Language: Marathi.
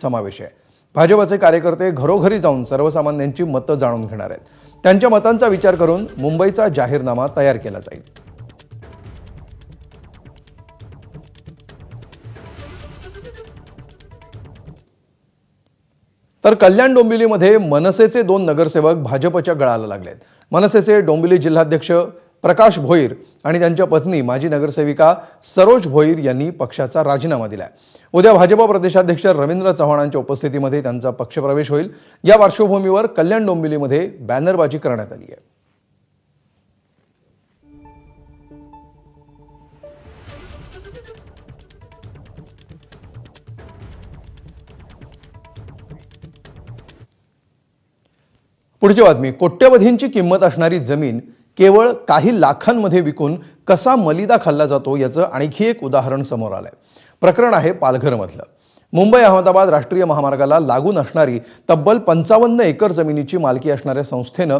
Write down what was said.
समावेश आहे। भाजपचे कार्यकर्ते घरोघरी जाऊन सर्वसामान्यांची मतं जाणून घेणार आहेत। त्यांच्या मतांचा विचार करून मुंबईचा जाहीरनामा तयार केला जाईल। तर कल्याण डोंबिवलीमध्ये मनसेचे 2 नगरसेवक भाजपच्या गळाला लागलेत। मनसेचे डोंबिवली जिल्हाध्यक्ष प्रकाश भोईर आणि त्यांच्या पत्नी माजी नगरसेविका सरोज भोईर यांनी पक्षाचा राजीनामा दिलाय। उद्या भाजप प्रदेशाध्यक्ष रवींद्र चव्हाणांच्या उपस्थितीमध्ये त्यांचा पक्षप्रवेश होईल। या पार्श्वभूमीवर कल्याण डोंबिवलीमध्ये बॅनरबाजी करण्यात आली आहे। पुढची बातमी, कोट्यवधींची किंमत असणारी जमीन केवळ काही लाखांमध्ये विकून कसा मलिदा खाल्ला जातो याचं आणखी एक उदाहरण समोर आलंय। प्रकरण आहे पालघरमधलं। मुंबई अहमदाबाद राष्ट्रीय महामार्गाला लागून असणारी तब्बल 55 एकर जमिनीची मालकी असणाऱ्या संस्थेनं